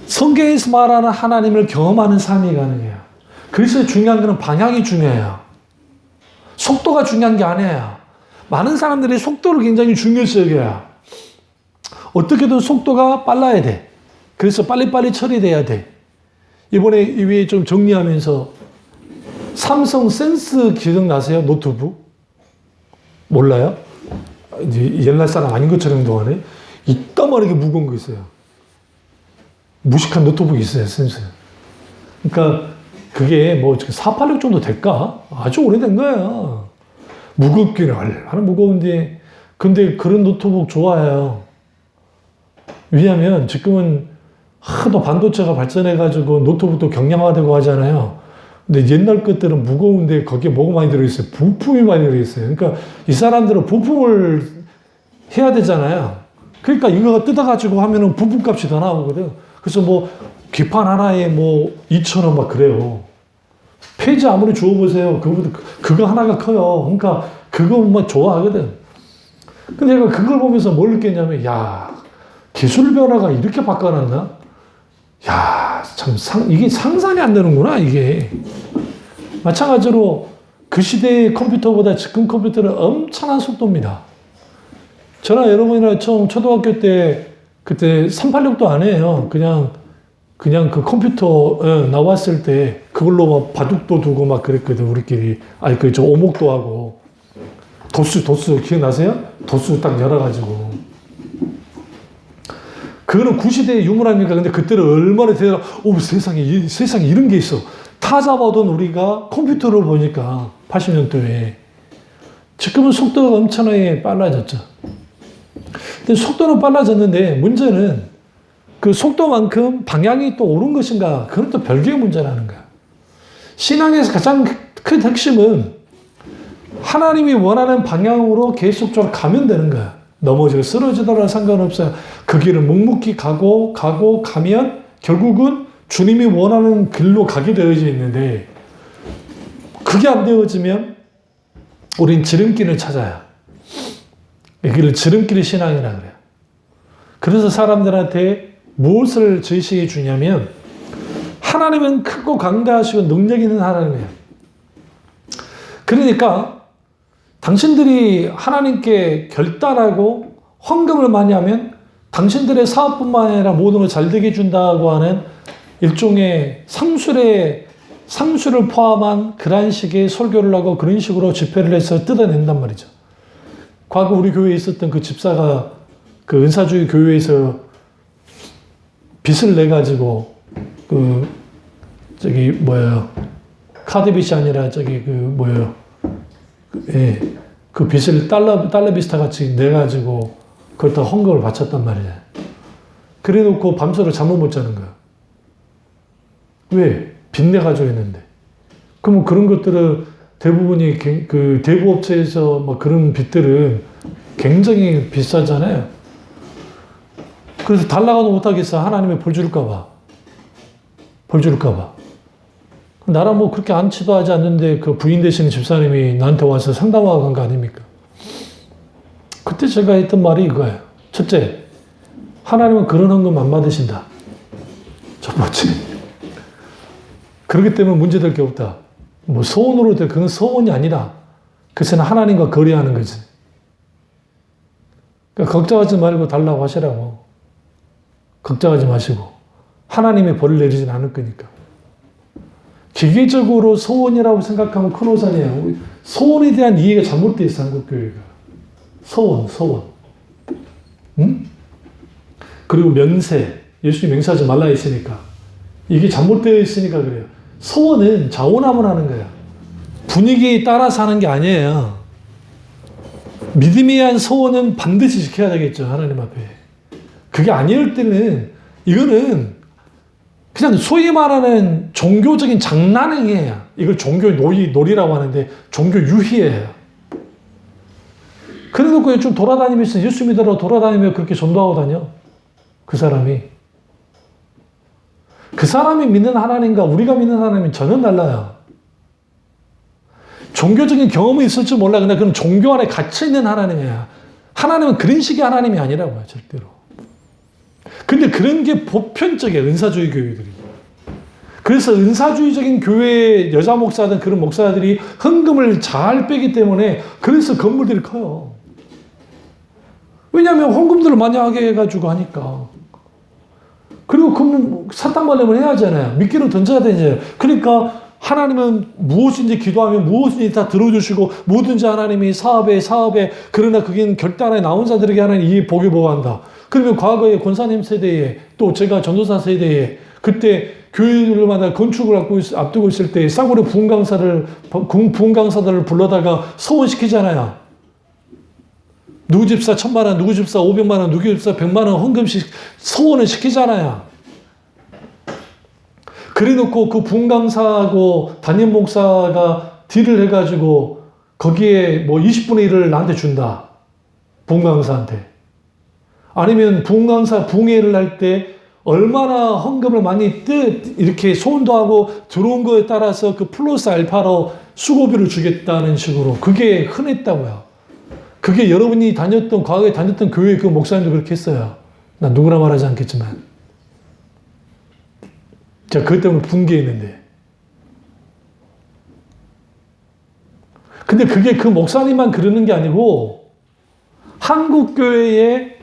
성경에서 말하는 하나님을 경험하는 삶이 가능해요. 그래서 중요한 것은 방향이 중요해요. 속도가 중요한 게 아니에요. 많은 사람들이 속도를 굉장히 중요시 여겨요. 어떻게든 속도가 빨라야 돼. 그래서 빨리빨리 처리돼야 돼. 이번에 이 위에 좀 정리하면서 삼성 센스 기억나세요? 노트북? 몰라요? 이제 옛날 사람 아닌 것처럼 동안에 이따만하게 무거운 거 있어요. 무식한 노트북이 있어요, 센스. 그러니까 그게 뭐 486 정도 될까? 아주 오래된 거야. 무겁기는 얼마나 무거운데. 근데 그런 노트북 좋아해요. 왜냐하면 지금은 하도 반도체가 발전해가지고 노트북도 경량화되고 하잖아요. 근데 옛날 것들은 무거운데 거기에 뭐가 많이 들어있어요? 부품이 많이 들어있어요. 그러니까 이 사람들은 부품을 해야 되잖아요. 그러니까 이거가 뜯어가지고 하면은 부품값이 더 나오거든. 그래서 뭐 기판 하나에 뭐 2,000원 막 그래요. 페이지 아무리 주워보세요. 그거 하나가 커요. 그러니까 그거 막 좋아하거든. 근데 내가 그걸 보면서 뭘 느꼈냐면, 야, 기술 변화가 이렇게 바꿔놨나? 야, 참, 이게 상상이 안 되는구나, 이게. 마찬가지로 그 시대의 컴퓨터보다 지금 컴퓨터는 엄청난 속도입니다. 저나 여러분이나 처음 초등학교 때, 그때 386도 안 해요. 그냥 그 컴퓨터 나왔을 때 그걸로 막 바둑도 두고 막 그랬거든, 우리끼리. 아니, 저 오목도 하고. 도수 기억나세요? 도수 딱 열어가지고. 그거는 구시대의 유물 아닙니까? 근데 그때는 얼마나 대단한, 세상에 이런 게 있어. 타잡아둔 우리가 컴퓨터를 보니까 80년도에. 지금은 속도가 엄청나게 빨라졌죠. 근데 속도는 빨라졌는데 문제는 그 속도만큼 방향이 또 옳은 것인가? 그건 또 별개의 문제라는 거야. 신앙에서 가장 큰 핵심은 하나님이 원하는 방향으로 계속적으로 가면 되는 거야. 넘어지고 쓰러지더라도 상관없어요. 그 길을 묵묵히 가면 결국은 주님이 원하는 길로 가게 되어져 있는데 그게 안 되어지면 우린 지름길을 찾아요. 여기를 지름길 신앙이라 그래요. 그래서 사람들한테 무엇을 제시해 주냐면 하나님은 크고 강대하시고 능력 있는 하나님이에요. 그러니까 당신들이 하나님께 결단하고 헌금을 많이 하면 당신들의 사업뿐만 아니라 모든 걸 잘 되게 해준다고 하는 일종의 상술을 포함한 그런 식의 설교를 하고 그런 식으로 집회를 해서 뜯어낸단 말이죠. 과거 우리 교회에 있었던 그 집사가 그 은사주의 교회에서 빚을 내가지고 카드빚이 아니라 그 빚을 달러 비슷하 같이 내가지고 그걸 다 헌금을 바쳤단 말이야. 그래 놓고 밤새로 잠을 못 자는 거야. 왜? 빚 내가지고 했는데. 그러면 그런 것들은 대부분이 그 대부업체에서 뭐 그런 빚들은 굉장히 비싸잖아요. 그래서 달라고도 못하겠어. 하나님이 벌 줄까봐. 나랑 뭐 그렇게 안치도 하지 않는데 그 부인 되시는 집사님이 나한테 와서 상담하고 간 거 아닙니까? 그때 제가 했던 말이 이거예요. 첫째, 하나님은 그런 헌금 안 받으신다. 첫 번째. 그렇기 때문에 문제될 게 없다. 뭐 소원으로 돼. 그건 소원이 아니라 그것은 하나님과 거래하는 거지. 그러니까 걱정하지 말고 달라고 하시라고. 걱정하지 마시고. 하나님의 벌을 내리진 않을 거니까. 기계적으로 소원이라고 생각하면 큰 오산이에요. 소원에 대한 이해가 잘못되어 있어, 한국교회가. 소원. 응? 그리고 명세. 예수님 맹세하지 말라 했으니까. 이게 잘못되어 있으니까 그래요. 소원은 자원하면 하는 거야. 분위기에 따라서 하는 게 아니에요. 믿음에 의한 소원은 반드시 지켜야 되겠죠, 하나님 앞에. 그게 아닐 때는 이거는 그냥 소위 말하는 종교적인 장난행위예요. 이걸 종교 놀이라고 하는데 종교 유희예요. 그래놓고 좀 돌아다니면서 예수 믿으러 돌아다니며 그렇게 전도하고 다녀. 그 사람이. 그 사람이 믿는 하나님과 우리가 믿는 하나님은 전혀 달라요. 종교적인 경험이 있을지 몰라. 근데 그건 종교 안에 갇혀 있는 하나님이야. 하나님은 그런 식의 하나님이 아니라고요, 절대로. 근데 그런 게 보편적이에요, 은사주의 교회들이. 그래서 은사주의적인 교회 여자 목사든 그런 목사들이 헌금을 잘 빼기 때문에 그래서 건물들이 커요. 왜냐하면 헌금들을 많이 하게 해가지고 하니까. 그리고 그러면 사탕 발림을 해야 하잖아요. 미끼로 던져야 되잖아요. 그러니까 하나님은 무엇인지 기도하면 무엇인지 다 들어주시고 뭐든지 하나님이 사업에 그러나 그게 결단에 나온 자들에게 하나님 이 복이 보호한다. 그러면 과거에 권사님 세대에 또 제가 전도사 세대에 그때 교회들마다 건축을 앞두고 있을 때 싸구려 부흥강사들을 불러다가 소원시키잖아요. 누구 집사 1,000만 원, 누구 집사 500만 원, 누구 집사 100만 원 헌금씩 소원을 시키잖아요. 그래 놓고 그 부흥강사하고 담임 목사가 딜을 해가지고 거기에 뭐 20분의 1을 나한테 준다. 부흥강사한테. 아니면 부흥회를 할 때 얼마나 헌금을 많이 이렇게 소원도 하고 들어온 거에 따라서 그 플러스 알파로 수고비를 주겠다는 식으로 그게 흔했다고요. 그게 여러분이 과거에 다녔던 교회 그 목사님도 그렇게 했어요. 난 누구라 말하지 않겠지만. 제가 그것 때문에 분개했는데. 근데 그게 그 목사님만 그러는 게 아니고 한국교회에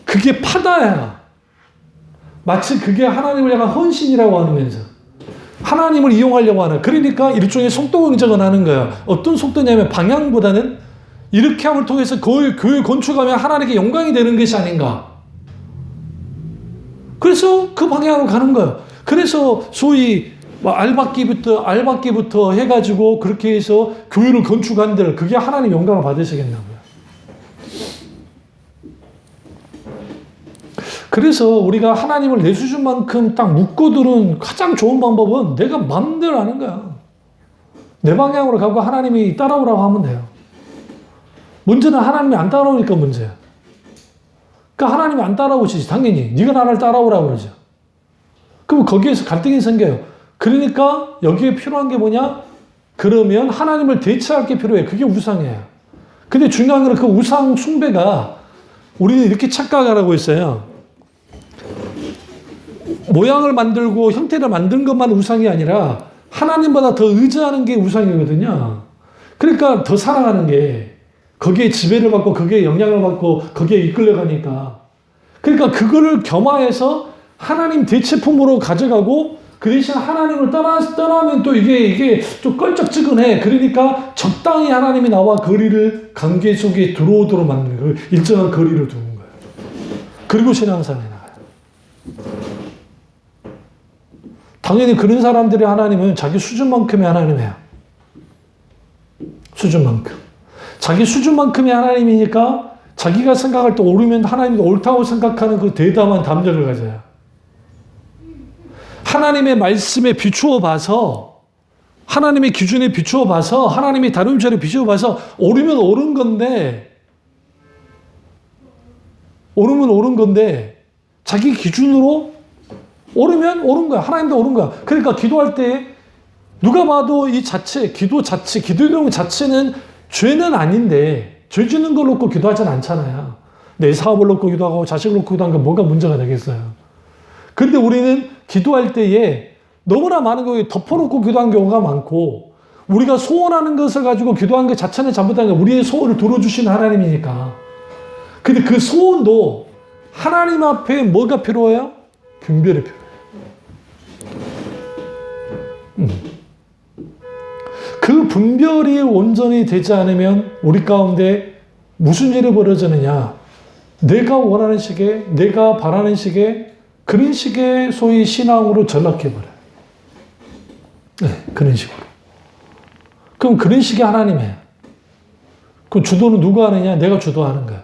그게 파다야. 마치 그게 하나님을 향한 헌신이라고 하면서 하나님을 이용하려고 하는. 그러니까 일종의 속도경쟁을 하는 거야. 어떤 속도냐면 방향보다는 이렇게 함을 통해서 교회 건축하면 하나님께 영광이 되는 것이 아닌가. 그래서 그 방향으로 가는 거야. 그래서 소위 알박기부터 해가지고 그렇게 해서 교회를 건축한들 그게 하나님 영광을 받으시겠냐고요. 그래서 우리가 하나님을 내 수준만큼 딱 묶어두는 가장 좋은 방법은 내가 마음대로 하는 거야. 내 방향으로 가고 하나님이 따라오라고 하면 돼요. 문제는 하나님이 안 따라오니까 문제야. 그러니까 하나님이 안 따라오시지 당연히. 네가 나를 따라오라고 그러죠. 그럼 거기에서 갈등이 생겨요. 그러니까 여기에 필요한 게 뭐냐? 그러면 하나님을 대체할 게 필요해. 그게 우상이에요. 근데 중요한 건 그 우상 숭배가 우리는 이렇게 착각하라고 했어요. 모양을 만들고 형태를 만든 것만 우상이 아니라 하나님보다 더 의지하는 게 우상이거든요. 그러니까 더 살아가는 게 거기에 지배를 받고 거기에 영향을 받고 거기에 이끌려가니까. 그러니까 그거를 겸하해서 하나님 대체품으로 가져가고 그 대신 하나님을 떠나면 또 이게 좀 껄쩍지근해. 그러니까 적당히 하나님이 나와 관계 속에 들어오도록 만드는 거예요. 일정한 거리를 두는 거예요. 그리고 신앙생활에 나가요. 당연히 그런 사람들의 하나님은 자기 수준만큼의 하나님이에요. 수준만큼. 자기 수준만큼의 하나님이니까 자기가 생각할 때 옳으면 하나님도 옳다고 생각하는 그 대담한 담력을 가져요. 하나님의 말씀에 비추어 봐서, 하나님의 기준에 비추어 봐서, 하나님의 다름질에 비추어 봐서 옳으면 옳은 건데 자기 기준으로 옳으면 옳은 거야. 하나님도 옳은 거야. 그러니까 기도할 때 누가 봐도 기도 내용 자체는 죄는 아닌데 죄 짓는 걸 놓고 기도하진 않잖아요. 내 사업을 놓고 기도하고 자식을 놓고 기도하는 건 뭐가 문제가 되겠어요. 그런데 우리는 기도할 때에 너무나 많은 거 덮어놓고 기도한 경우가 많고 우리가 소원하는 것을 가지고 기도한 것 자체는 잘못한 거 우리의 소원을 들어주시는 하나님이니까. 근데 그 소원도 하나님 앞에 뭐가 필요해요? 분별이 필요해요. 그 분별이 온전히 되지 않으면 우리 가운데 무슨 일이 벌어지느냐? 내가 원하는 식의, 내가 바라는 식의 그런 식의 소위 신앙으로 전락해버려요. 네, 그런 식으로. 그럼 그런 식의 하나님이에요. 그럼 주도는 누가 하느냐? 내가 주도하는 거야.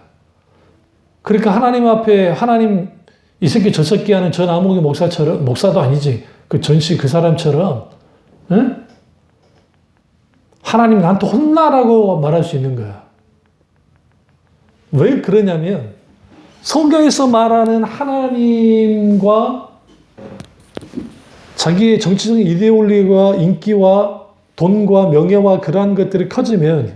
그러니까 하나님 앞에 이 새끼 저 새끼 하는 저 나무기 목사도 아니지. 그 전시 그 사람처럼, 네? 하나님 나한테 혼나라고 말할 수 있는 거야. 왜 그러냐면 성경에서 말하는 하나님과 자기의 정치적인 이데올리와 인기와 돈과 명예와 그러한 것들이 커지면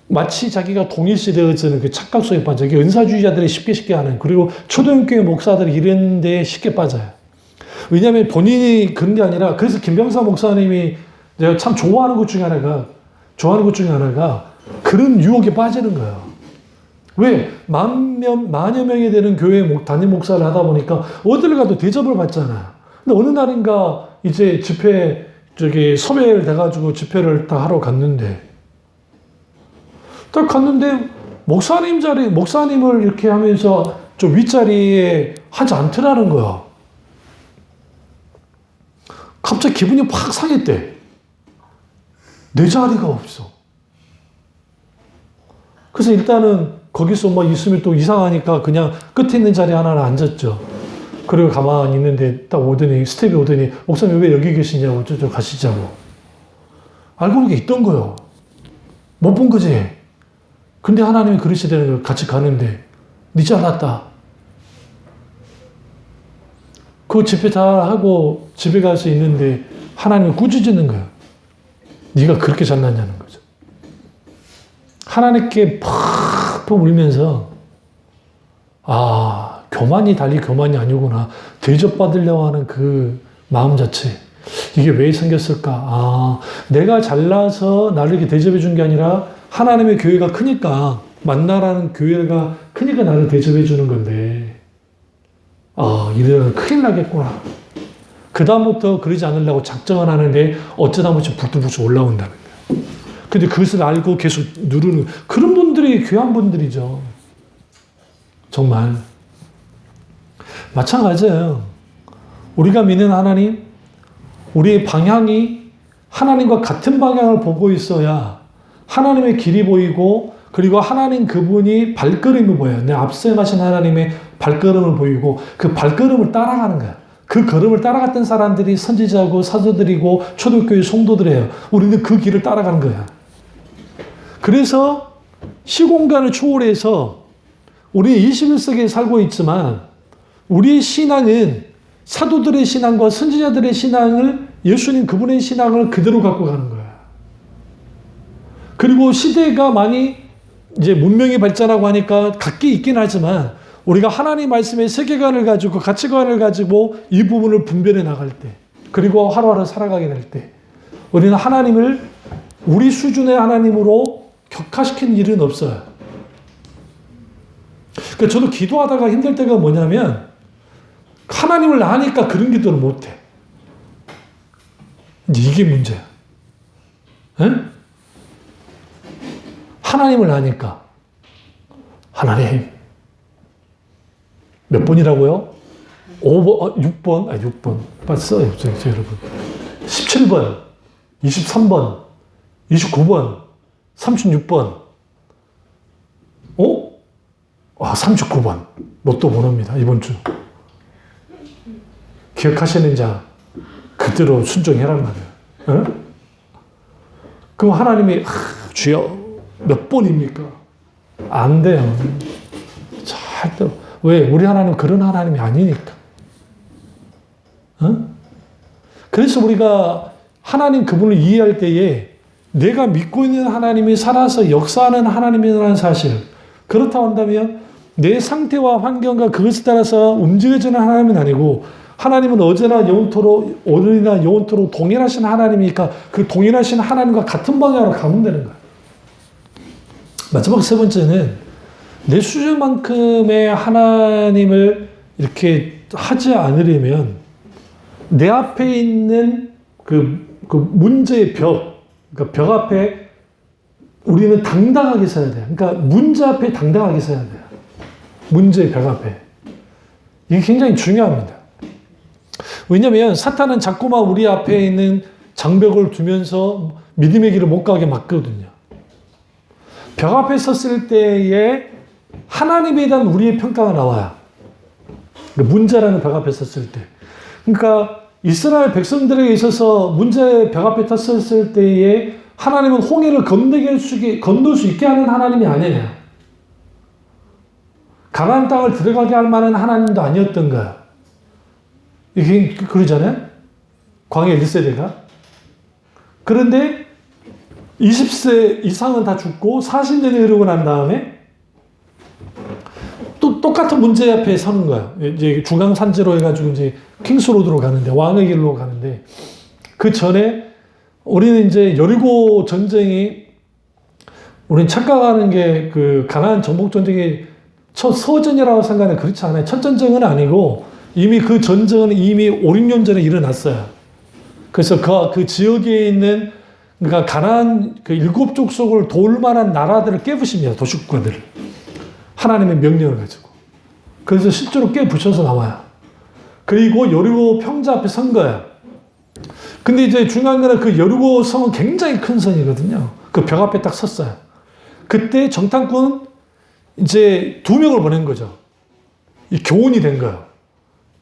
마치 자기가 동일시되어지는 그 착각 속에 빠져. 이게 은사주의자들이 쉽게 하는, 그리고 초등교회 목사들이 이런 데에 쉽게 빠져요. 왜냐하면 본인이 그런 게 아니라, 그래서 김병사 목사님이 내가 참 좋아하는 것 중에 하나가 그런 유혹에 빠지는 거예요. 왜? 만여 명이 되는 교회 담임 목사를 하다 보니까 어딜 가도 대접을 받잖아. 근데 어느 날인가 이제 집회, 섭외를 돼가지고 집회를 딱 하러 갔는데, 딱 갔는데, 목사님을 이렇게 하면서 좀 윗자리에 하지 않더라는 거야. 갑자기 기분이 확 상했대. 내 자리가 없어. 그래서 일단은 거기서 뭐 있으면 또 이상하니까 그냥 끝에 있는 자리 하나를 앉았죠. 그리고 가만히 있는데 딱 오더니, 스텝이 오더니, 목사님 왜 여기 계시냐고, 저쪽 가시자고. 알고 보니까 있던 거요. 못 본 거지. 근데 하나님이 그러시다는 걸 같이 가는데, 늦지 않았다. 그 집회 다 하고 집에 가서 있는데 하나님이 꾸짖는 거예요. 네가 그렇게 잘났냐는 거죠. 하나님께 팍 울면서, 아, 교만이 달리 교만이 아니구나. 대접받으려고 하는 그 마음 자체. 이게 왜 생겼을까? 아, 내가 잘나서 나를 이렇게 대접해 준 게 아니라 하나님의 교회가 크니까, 만나라는 교회가 크니까 나를 대접해 주는 건데, 아, 이러면 큰일 나겠구나. 그다음부터 그러지 않으려고 작정을 하는데 어쩌다 보니 북두북두 올라온다는 거예요. 근데 그것을 알고 계속 누르는, 그런 분들이 귀한 분들이죠. 정말. 마찬가지예요. 우리가 믿는 하나님, 우리의 방향이 하나님과 같은 방향을 보고 있어야 하나님의 길이 보이고, 그리고 하나님 그분이 발걸음이 보여요. 내 앞서 가신 하나님의 발걸음을 보이고 그 발걸음을 따라가는 거야. 그 걸음을 따라갔던 사람들이 선지자고 사도들이고 초대교회 성도들이에요. 우리는 그 길을 따라가는 거야. 그래서 시공간을 초월해서 우리 21세기에 살고 있지만 우리의 신앙은 사도들의 신앙과 선지자들의 신앙을, 예수님 그분의 신앙을 그대로 갖고 가는 거야. 그리고 시대가 많이 이제 문명이 발전하고 하니까 각기 있긴 하지만 우리가 하나님 말씀의 세계관을 가지고 가치관을 가지고 이 부분을 분별해 나갈 때, 그리고 하루하루 살아가게 될 때 우리는 하나님을 우리 수준의 하나님으로 격화시키는 일은 없어요. 그러니까 저도 기도하다가 힘들 때가 뭐냐면 하나님을 아니까 그런 기도를 못해. 이게 문제야. 응? 하나님을 아니까. 하나님. 몇 번이라고요? 5번, 6번, 6번. 빨리 써요, 여러분. 17번, 23번, 29번, 36번. 어? 아, 39번. 로또 번호입니다, 이번 주. 기억하시는 자, 그대로 순종해란 말이에요. 어? 그럼 하나님이, 주여, 몇 번입니까? 안 돼요. 절대로. 왜? 우리 하나님 그런 하나님이 아니니까. 어? 그래서 우리가 하나님 그분을 이해할 때에 내가 믿고 있는 하나님이 살아서 역사하는 하나님이라는 사실, 그렇다고 한다면 내 상태와 환경과 그것에 따라서 움직여지는 하나님은 아니고, 하나님은 어제나 영원토록, 오늘이나 영원토록 동일하신 하나님이니까 그 동일하신 하나님과 같은 방향으로 가면 되는 거예요. 마지막 세 번째는 내 수준만큼의 하나님을 이렇게 하지 않으려면 내 앞에 있는 그 문제의 벽, 그러니까 벽 앞에 우리는 당당하게 서야 돼요. 그러니까 문제 앞에 당당하게 서야 돼요. 문제의 벽 앞에. 이게 굉장히 중요합니다. 왜냐하면 사탄은 자꾸만 우리 앞에 있는 장벽을 두면서 믿음의 길을 못 가게 막거든요. 벽 앞에 섰을 때에 하나님에 대한 우리의 평가가 나와요. 문제라는 벽 앞에 섰을 때. 그러니까 이스라엘 백성들에게 있어서 문제의 벽 앞에 섰을 때에 하나님은 홍해를 건널 수 있게 하는 하나님이 아니에요. 가나안 땅을 들어가게 할 만한 하나님도 아니었던 거야. 이게 그러잖아요. 광야 1세대가. 그런데 20세 이상은 다 죽고 40년이 흐르고 난 다음에 또 똑같은 문제 앞에 서는 거야. 이제 중앙산지로 해가지고 이제 킹스로드로 가는데, 왕의 길로 가는데, 그 전에 우리는 이제 여리고 전쟁이, 우리는 착각하는 게 그 가나안 정복 전쟁이 첫 서전이라고 생각하는, 그렇지 않아요. 첫 전쟁은 아니고 이미 그 전쟁은 이미 5, 6년 전에 일어났어요. 그래서 그 지역에 있는, 그러니까 가나안 그 7족속을 도울 만한 나라들을 깨부십니다. 도시국가들을. 하나님의 명령을 가지고. 그래서 실제로 깨부셔서 나와요. 그리고 여리고 평자 앞에 선 거예요. 근데 이제 중요한 거는 그 여리고 성은 굉장히 큰 성이거든요. 그 벽 앞에 딱 섰어요. 그때 정탐꾼 이제 2명을 보낸 거죠. 이 교훈이 된 거예요.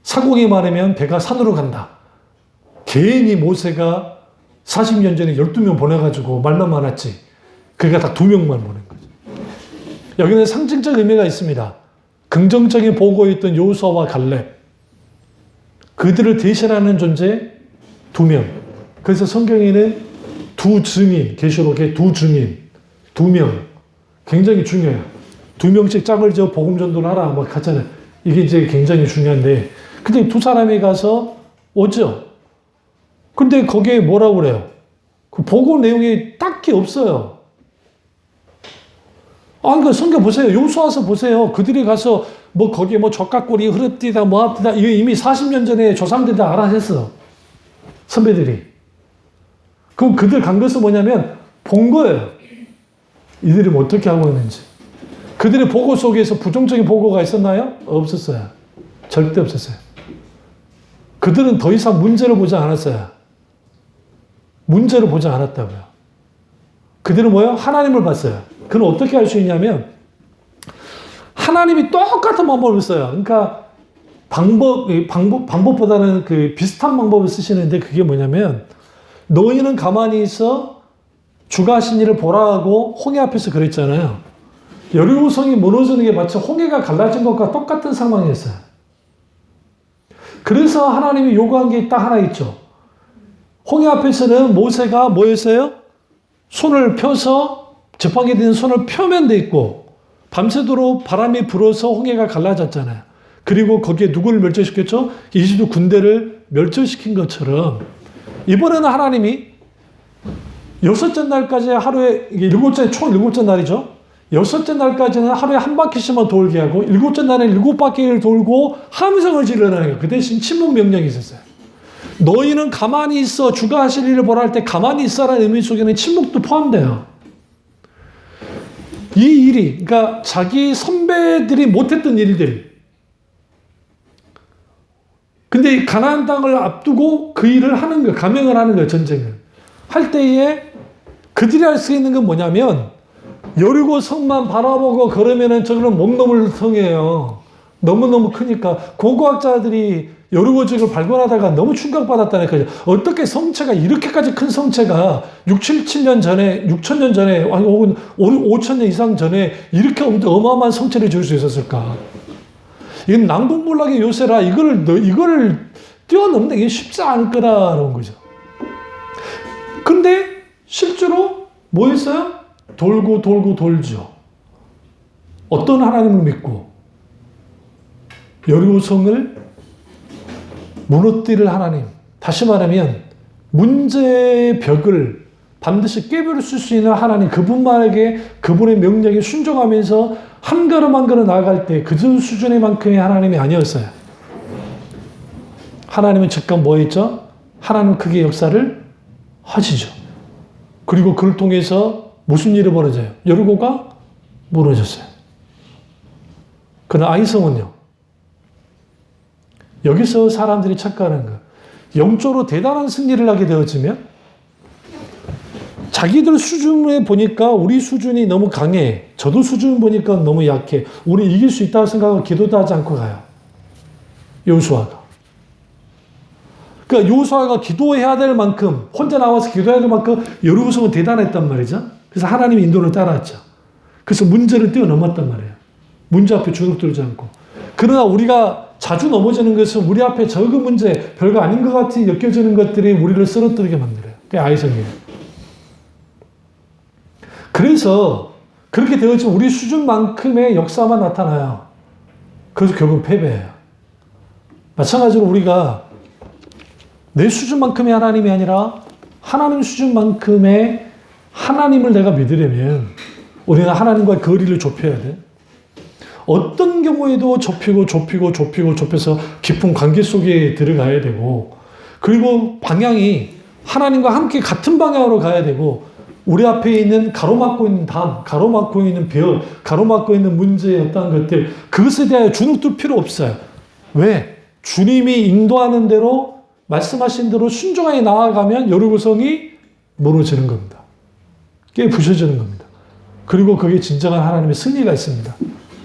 사고기 많으면 배가 산으로 간다. 괜히 모세가 40년 전에 12명 보내가지고 말만 많았지. 그러니까 다 2명만 보낸 거죠. 여기는 상징적 의미가 있습니다. 긍정적인 보고였던 여호수아와 갈렙. 그들을 대신하는 존재 2명. 그래서 성경에는 2 증인, 계시록에 2 증인, 2명. 굉장히 중요해요. 2명씩 짝을 지어 복음 전도를 하라 막 하잖아요. 이게 이제 굉장히 중요한데, 근데 2 사람이 가서 오죠. 근데 거기에 뭐라고 그래요? 그 보고 내용이 딱히 없어요. 그러니까 성경 보세요. 여호수아서 보세요. 그들이 가서 뭐 거기에 뭐 젖가꼬리 흐릅디다 뭐 합디다, 이거 이미 40년 전에 조상들이 다 알아냈어. 선배들이. 그럼 그들 간 것은 뭐냐면 본 거예요. 이들이 뭐 어떻게 하고 있는지. 그들의 보고 속에서 부정적인 보고가 있었나요? 없었어요. 절대 없었어요. 그들은 더 이상 문제를 보지 않았어요. 문제를 보지 않았다고요. 그들은 뭐예요? 하나님을 봤어요. 그는 어떻게 할 수 있냐면 하나님이 똑같은 방법을 써요. 그러니까 방법보다는 그 비슷한 방법을 쓰시는데, 그게 뭐냐면 너희는 가만히 있어 주가 하신 일을 보라 하고 홍해 앞에서 그랬잖아요. 여리고성이 무너지는 게 마치 홍해가 갈라진 것과 똑같은 상황이었어요. 그래서 하나님이 요구한 게 딱 하나 있죠. 홍해 앞에서는 모세가 뭐였어요? 손을 펴서, 지팡이 든 손을 펴면 돼 있고, 밤새도록 바람이 불어서 홍해가 갈라졌잖아요. 그리고 거기에 누구를 멸절시켰죠? 이집트 군대를 멸절시킨 것처럼 이번에는 하나님이 6째 날까지 하루에, 총 7째 날이죠. 6째 날까지는 하루에 한 바퀴씩만 돌게 하고, 7째 날에는 7바퀴를 돌고 함성을 지르라는 거예요. 그 대신 침묵 명령이 있었어요. 너희는 가만히 있어 주가 하실 일을 보라 할 때 가만히 있어라는 의미 속에는 침묵도 포함돼요. 이 일이, 그러니까 자기 선배들이 못했던 일들. 근데 가나안 땅을 앞두고 그 일을 하는 거예요. 감행을 하는 거예요. 전쟁을. 할 때에 그들이 할 수 있는 건 뭐냐면, 여리고 성만 바라보고 걸으면은 저거는 못 넘을 성이에요. 너무너무 크니까. 고고학자들이 여리고 지역을 발견하다가 너무 충격받았다니까요. 어떻게 성체가, 이렇게까지 큰 성체가 6,000년 전에 혹은 5,000년 이상 전에 이렇게 어마어마한 성체를 지을 수 있었을까? 이건 난공불락의 요새라 이거를 뛰어넘는 게 쉽지 않을 거라는 거죠. 근데 실제로 뭐 했어요? 돌고 돌죠. 어떤 하나님을 믿고 여리고성을 무너뜨릴 하나님. 다시 말하면 문제의 벽을 반드시 깨버릴 수 있는 하나님, 그분만에게, 그분의 명령에 순종하면서 한 걸음 한 걸음 나아갈 때 그 수준의 만큼의 하나님이 아니었어요. 하나님은 즉각 뭐 했죠? 하나님은 크게 역사를 하시죠. 그리고 그를 통해서 무슨 일이 벌어져요? 여리고가 무너졌어요. 그러나 아이성은요, 여기서 사람들이 착각하는 거, 영적으로 대단한 승리를 하게 되어지면 자기들 수준에 보니까 우리 수준이 너무 강해, 저도 수준 보니까 너무 약해, 우리 이길 수 있다고 생각하고 기도도 하지 않고 가요. 여호수아가. 그러니까 요수아가 기도해야 될 만큼, 혼자 나와서 기도해야 될 만큼 여리고성은 대단했단 말이죠. 그래서 하나님의 인도를 따라왔죠. 그래서 문제를 뛰어넘었단 말이에요. 문제 앞에 주눅들지 않고. 그러나 우리가 자주 넘어지는 것은 우리 앞에 적은 문제, 별거 아닌 것 같이 느껴지는 것들이 우리를 쓰러뜨리게 만들어요. 그게 아이성이에요. 그래서 그렇게 되어지면 우리 수준만큼의 역사만 나타나요. 그래서 결국은 패배해요. 마찬가지로 우리가 내 수준만큼의 하나님이 아니라 하나님 수준만큼의 하나님을 내가 믿으려면 우리는 하나님과의 거리를 좁혀야 돼. 어떤 경우에도 좁혀서 깊은 관계 속에 들어가야 되고, 그리고 방향이 하나님과 함께 같은 방향으로 가야 되고, 우리 앞에 있는 가로막고 있는 담, 가로막고 있는 벽, 가로막고 있는 문제의 어떤 것들, 그것에 대하여 주눅들 필요 없어요. 왜? 주님이 인도하는 대로, 말씀하신 대로 순종하게 나아가면 여리고성이 무너지는 겁니다. 부셔지는 겁니다. 그리고 그게 진정한 하나님의 승리가 있습니다.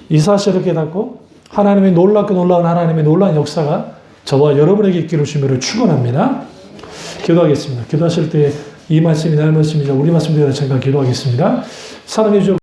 이 사실을 깨닫고 하나님의 놀랍고 놀라운 하나님의 놀라운 역사가 저와 여러분에게 있기를 주님으로 축원합니다. 기도하겠습니다. 기도하실 때 이 말씀이 나의 말씀이자 우리 말씀대로 제가 기도하겠습니다. 사랑해 주셔서